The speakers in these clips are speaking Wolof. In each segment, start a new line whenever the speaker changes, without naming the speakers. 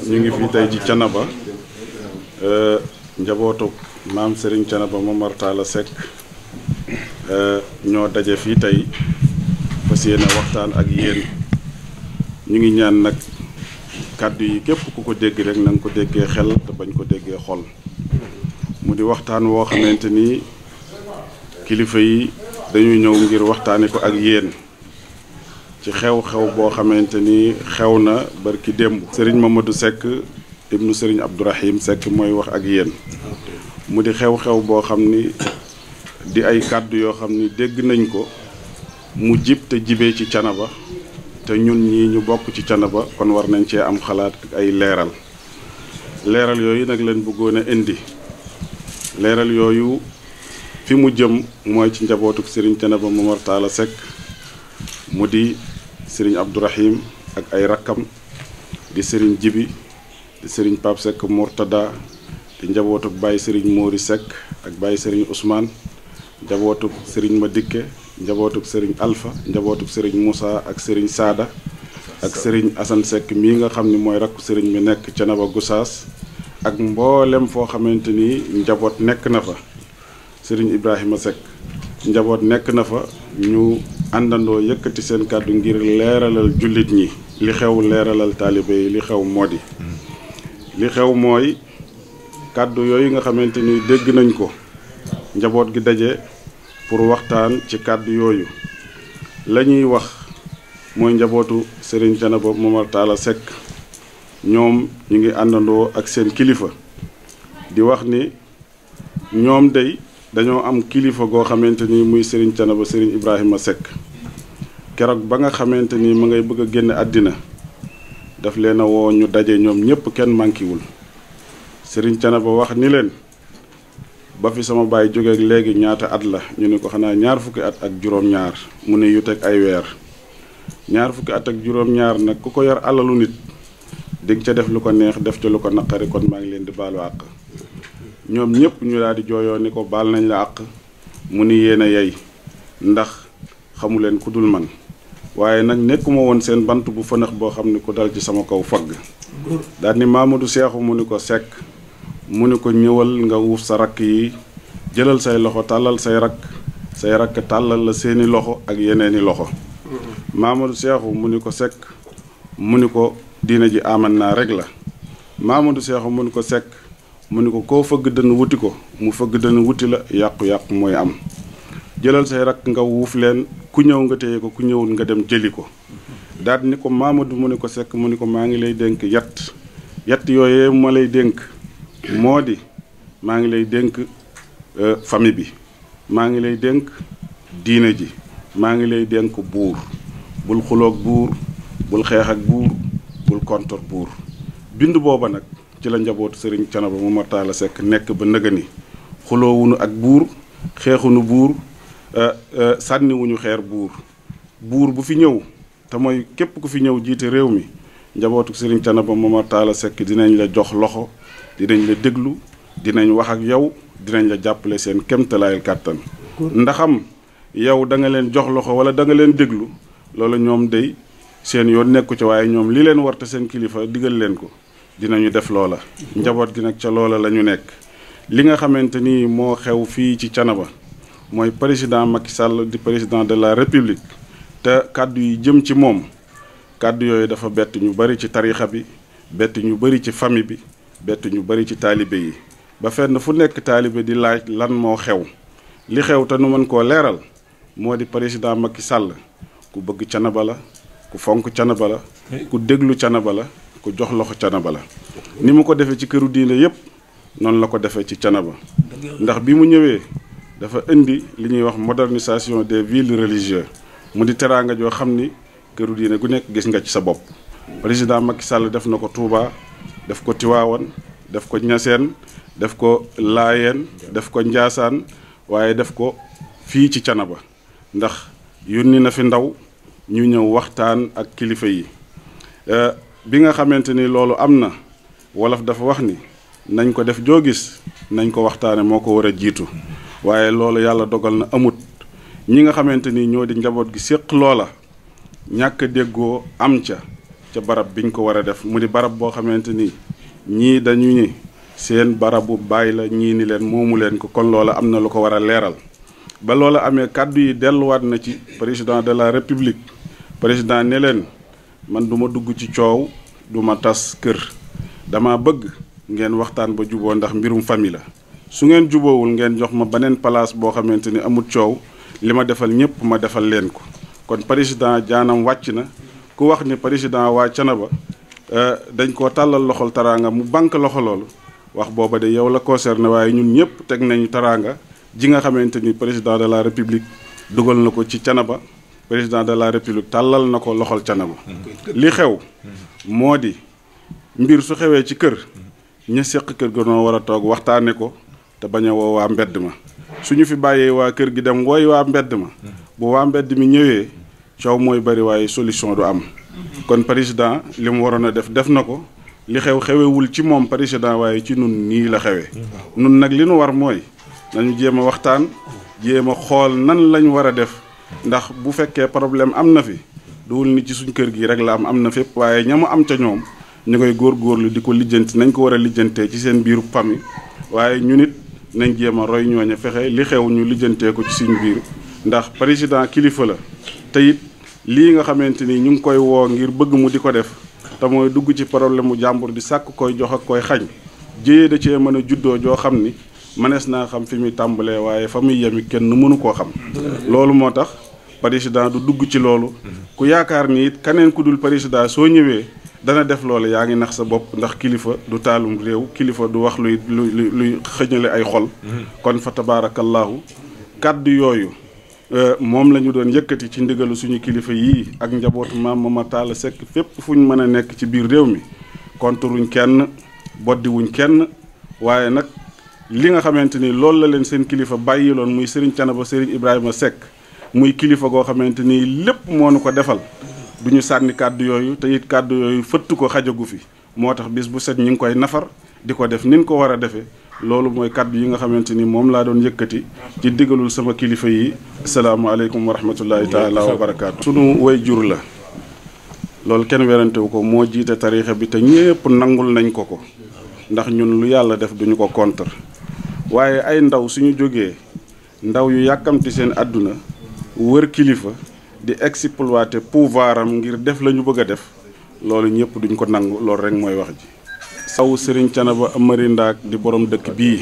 ñu ngi fii tey ci Thiénaba njabootu maam Serigne Thiénaba Momar Talla Seck ñoo daje fii tey fas yéene waxtaan ak yéen. ñu ngi ñaan nag kàddu yi képp ku ko dégg rek na nga ko déggee xel te bañ ko déggee xol mu di waxtaan woo xamante ni kilifa yi dañuy ñëw ngir waxtaane ko ak yéen ci xew-xew boo xamante ni xew na barki démb. Serigne Mamadou Seck ibnu Serigne Abdourahim Seck mooy wax ak yéen mu di xew-xew boo xam ni di ay kàddu yoo xam ni dégg nañ ko mu jib te jibee ci Thiénaba te ñun ñii ñu bokk ci Thiénaba kon war nañ cee am xalaat ak ay leeral yooyu nag leen bëggoon a indi leeral yooyu fi mu jëm mooy ci njabootuk Serigne Thiénaba Momar Talla Seck mu di Serigne Abdourahim ak ay rakkam di Serigne Jibi di Serigne Pape Seck Mourtada di njabootuk Baye Serigne Mori Seck ak Baye Serigne Ousmane njabootuk Serigne Madické njabootuk Serigne Alpha njabootuk Serigne Moussa ak Serigne Sada ak Serigne Assane Seck mii nga xam ni mooy rakku Serigne mi nekk Thiénaba Gossas ak mboolem foo xamante ni njaboot nekk na fa Serigne Ibrahima Seck njaboot nekk na fa ñu àndandoo yëkkati seen kàddu ngir leeralal jullit ñi li xew leeralal taalibe yi li xew moo di li xew mooy kàddu yooyu nga xamante ni dégg nañ ko njaboot gi daje pour waxtaan ci kàddu yooyu la ñuy wax mooy njabootu Serigne Thiénaba Momar Talla Seck ñoom ñu ngi àndandoo ak seen kilifa di wax ni ñoom day dañoo am kilifa goo xamante ni muy Serigne Thiénaba Serigne Ibrahima Seck keroog ba nga xamante ni ma ngay bëgg a génn àddina daf leen a woo ñu daje ñoom ñëpp kenn mànkiwul Serigne Thiénaba wax ni leen ba fi sama baay jógeek léegi ñaata at la ñu ne ko xanaa ñaar fukki at ak juróom-ñaar mu ne yu teg ay weer ñaar fukki at ak juróom-ñaar nag ku ko yor alalu nit dig ca def lu ko neex def ca lu ko naqari kon maa ngi leen di baalu àq ñoom ñëpp ñu daal di jooyoo ni ko baal nañ la àq mu ni yéen a yey ndax xamu leen ku dul man waaye nag nekkuma woon seen bant bu fënax boo xam ne ku dal ci sama kaw fagg daal ni Mamadou Seexu mu ni ko Seck mu ni ko ñëwal nga wuuf sa rakk yi jëlal say loxo tàllal say rakk tàllal la seeni loxo ak yeneeni loxo Mamadou Seexu mu ni ko Seck mu ni ko diina ji aman naa rek la Mamadou Seexu mu ni ko Seck mu ni ko koo fëgg dënn wuti ko mu fëgg dënn wuti la yàqu-yàqu mooy am jëlal say rakk nga wuuf leen ku ñëw nga téye ko ku ñëwul nga dem jëli ko daal ni ko Mamadou mu ni ko Seck mu ni ko maa ngi lay dénk yatt yooyee ma lay dénk moo di maa ngi lay dénk famille bi maa ngi lay dénk diine ji maa ngi lay dénk buur bul xuloog buur bul xeex ak buur bul kontor buur bind booba nag ci la njabootu Serigne Thiénaba Momar Talla Seck nekk ba nëgëni xuloowunu ak buur xeexunu buur sànniwuñu xeer buur bu fi ñëw te mooy képp ku fi ñëw jiite réew mi njabootu Serigne Thiénaba Momar Talla Seck dinañ la jox loxo dinañ la déglu dinañ wax ak yow dinañ la jàppale seen kéemtalaayal kàttan ndaxam yow da nga leen jox loxo wala da nga leen déglu loolu ñoom day seen yoon nekku ci waaye ñoom li leen war te seen kilifa digal leen ko dinañu def loola njaboot gi nag ca loola la ñu nekk li nga xamante ni moo xew fii ci Thiénaba mooy président Macky Sall di président de la République te kàddu yi jëm ci moom kàddu yooyu dafa bett ñu bari ci tarixa bi bett ñu bari ci famille bi bett ñu bari ci taalibe yi ba fenn fu nekk taalibe di laaj lan moo xew li xew te nu mën koo leeral moo di président Macky Sall ku bëgg Thiénaba la ku fonk Thiénaba la ku déglu Thiénaba la ku jox loxo Thiénaba la ni mu ko defee ci këru diine yépp noonu la ko defee ci Thiénaba ndax bi mu ñëwee dafa indi li ñuy wax modernisation des villes religieuses mu di teraanga joo xam ni këru diine gu nekk gis nga ci sa bopp président Macky Sall def na ko Touba def ko Tiwaawan def ko Ñaseen def ko Laayeen def ko Njaasaan waaye def ko fii ci Thiénaba ndax yónni na fi ndaw ñu ñëw waxtaan ak kilifa yi bi nga xamante ni loolu am na wolof dafa wax ni nañ ko def joo gis nañ ko waxtaane moo ko war a jiitu waaye loolu yàlla dogal na amut ñi nga xamante ni ñoo di njaboot gi séq loola ñàkk déggoo am ca ca barab biñ ko war a def mu di barab boo xamante ni ñii dañu ni seen barabu baay la ñii ni leen moomu leen ko kon loola am na lu ko war a leeral ba loola amee kàddu yi delluwaat na ci président de la république président ne leen man du ma dugg ci coow du ma tas kër dama bëgg ngeen waxtaan ba juboo ndax mbirum famille la su ngeen juboowul ngeen jox ma beneen place boo xamante ni amul coow li ma defal ñëpp ma defal leen ko kon président jaanam wàcc na ku wax ni président waa Thiénaba dañ koo tàllal loxol taraanga mu banque loxo loolu wax booba de yow la concerné waaye ñun ñëpp teg nañu taraanga ji nga xamante ni président de la république dugal na ko ci Thiénaba président de la république tàllal na ko loxol Thiénaba li xew moo di mbir su xewee ci kër ña seq kër ga noo war a toog waxtaane ko te bañ a woo waa mbedd ma suñu fi bàyyee waa kër gi dem wooy waa mbedd ma bu waa mbedd mi ñëwee coow mooy bari waaye solution du am kon président li mu waroon a def na ko li xewewul ci moom président waaye ci nun nii la xewee nun nag li nu war mooy nañu jéem a waxtaan jéem a xool nan lañ war a def ndax bu fekkee problème am na fi duwul ni ci suñ kër gi rek la am na fépp waaye ñamu am ca ñoom ñu koy góorgóorlu di ko lijjanti nañ ko war a lijjantee ci seen biiru famille waaye ñu nit nañ jéem a roy ñooña fexe li xew ñu lijjantee ko ci suñu biir ndax président kilifa la te it lii nga xamante ni ñu ngi koy woo ngir bëgg mu di ko def te mooy dugg ci problème mu jàmbur di sàkk koy jox ak koy xañ jéyee da cee mën a juddoo joo xam ni mënees naa xam fi muy tàmbalee waaye fa muy yemi kenn mënu koo xam loolu moo tax président du dugg ci loolu ku yaakaar ni it keneen ku dul président soo ñëwee dana def loolu yaa ngi nax sa bopp ndax kilifa du taalum réew kilifa du wax luy xëñale ay xol kon fa tabaarakallaahu kàddu yooyu moom la ñu doon yëkkati ci ndigalu suñu kilifa yii ak njabootu maam Mama Talla Seck fépp fu ñu mën a nekk ci biir réew mi konturuñ kenn boddiwuñ kenn waaye nag li nga xamante ni loolu la leen seen kilifa bàyyiloon muy Serigne Thiénaba Serigne Ibrahima Seck muy kilifa goo xamante ni lépp moo nu ko defal du ñu sànni kàddu yooyu te it kàddu yooyu fëtt ko xajagu fi moo tax bis bu set ñu ngi koy nafar di ko def nin ko war a defee loolu mooy kàddu yi nga xamante ni moom laa doon yëkkati ci digalul sama kilifa yi asalaamaaleykum wa rahmatullahi taala wa barakaatu. sunu way jur la loolu kenn werantewu ko moo jiite tariixa bi te ñépp nangul nañ ko ndax ñun lu yàlla def duñu ko contre waaye ay ndaw suñu jógee ndaw yu yàkkamti seen àdduna wër kilifa di exploiter pouvoir am ngir def la ñu bëgg a def loolu ñëpp duñ ko nangu loolu rek mooy wax ji. saw Serigne Thiénaba Amary Ndaak di borom dëkk bii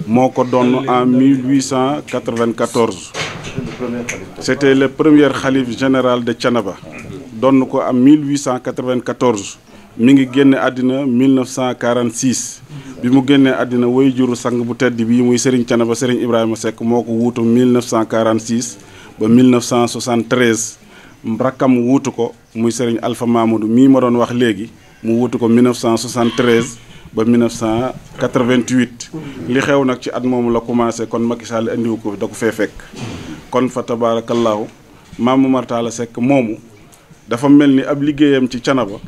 moo ko doon en 1894 c'était le premier xalif général de Thiénaba doon ko am 1894 mi ngi génne àddina 1946 bi mu génnee àddina way juru sang bu tedd bii muy Serigne Thiénaba Serigne Ibrahima Seck moo ko wuutu 1946 ba 1973 rakkam wuutu ko muy Serigne Alpha Mamadou mii ma doon wax léegi mu wuutu ko 1973 ba 1988 li xew nag ci at moomu la commencé kon Macky Sall indiwu ko da ko fee fekk kon fa tabaarakallaahu Maam Mama Talla Seck moomu dafa mel ni ab liggéeyam ci Thiénaba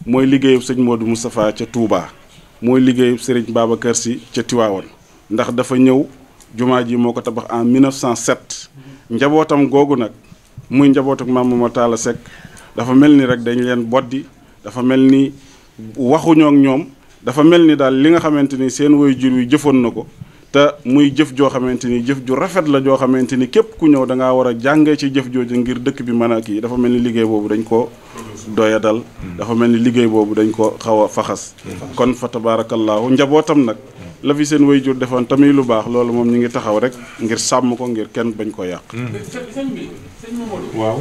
mooy liggéeyub sëñ Modou Moustapha ca Touba mooy liggéeyub Serigne Babacar Sy ca Tiwaawan ndax dafa ñëw jumaa ji moo ko tabax en 1907 njabootam googu nag muy njabootuk Maam Mama Talla Seck dafa mel ni rek dañ leen boddi dafa mel ni waxuñoo ak ñoom dafa mel ni daal li nga xamante ni seen woy jur wi jëfoon na ko te muy jëf joo xamante ni jëf ju rafet la joo xamante ni képp ku ñëw da ngaa war a jàngee ci jëf jooju ngir dëkk bi mën a kii dafa mel ni liggéey boobu dañ ko doyadal dafa mel ni liggéey boobu dañ ko xaw a faxas kon fa tabaarakallaahu njabootam nag la fi seen way jur defoon tamit lu baax loolu moom ñu ngi taxaw rek ngir sàmm ko ngir kenn bañ ko yàq.
sëñ Mamadou.
waaw.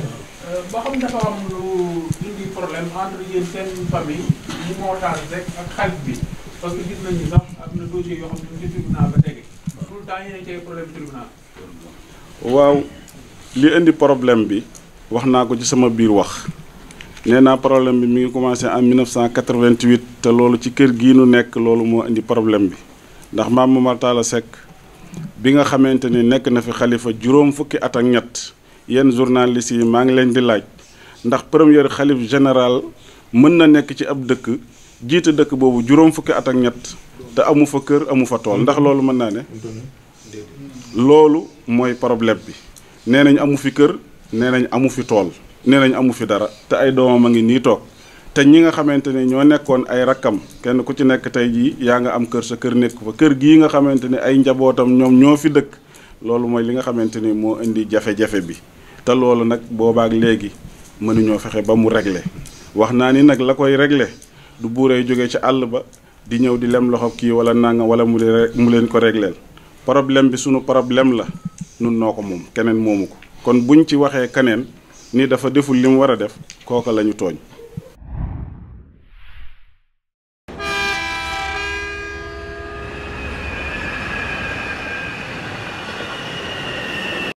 ba xam dafa am lu indi problème entre yéen seen famille mu moo taal rek ak xarit bi parce que gis nañu sax am na dossier yoo xam ne ci tribunal ba tege tout le temps yéen a cay problème tribunal.
waaw li indi problème bi wax naa ko ci sama biir wax nee naa problème bi mi ngi commencé en 1988 te loolu ci kër gii nu nekk loolu moo indi problème bi ndax Maam Mama Talla Seck bi nga xamante ni nekk na fi xalifa juróom fukki at ak ñett yenn journalistes yi maa ngi leen di laaj ndax premier xalif général mën na nekk ci ab dëkk jiite dëkk boobu juróom fukki at ak ñett te amu fa kër amu fa tool ndax loolu mën naa ne loolu mooy problème bi nee nañ amu fi kër nee nañ amu fi tool nee nañ amu fi dara te ay doomam a ngi nii toog te ñi nga xamante ne ñoo nekkoon ay rakkam kenn ku ci nekk tey jii yaa nga am kër sa kër nekku fa kër gii nga xamante ne ay njabootam ñoom ñoo fi dëkk loolu mooy li nga xamante ni moo indi jafe-jafe bi te loolu nag boobaak léegi mënuñoo fexe ba mu régler wax naa ni nag la koy régler du buuree jógee ci àll ba di ñëw di lem loxo kii wala nangam wala mu leen ko régleel problème bi sunu problème la nun noo ko moom keneen moomu ko kon buñ ci waxee keneen ni dafa deful li mu war a def kooka la ñu tooñ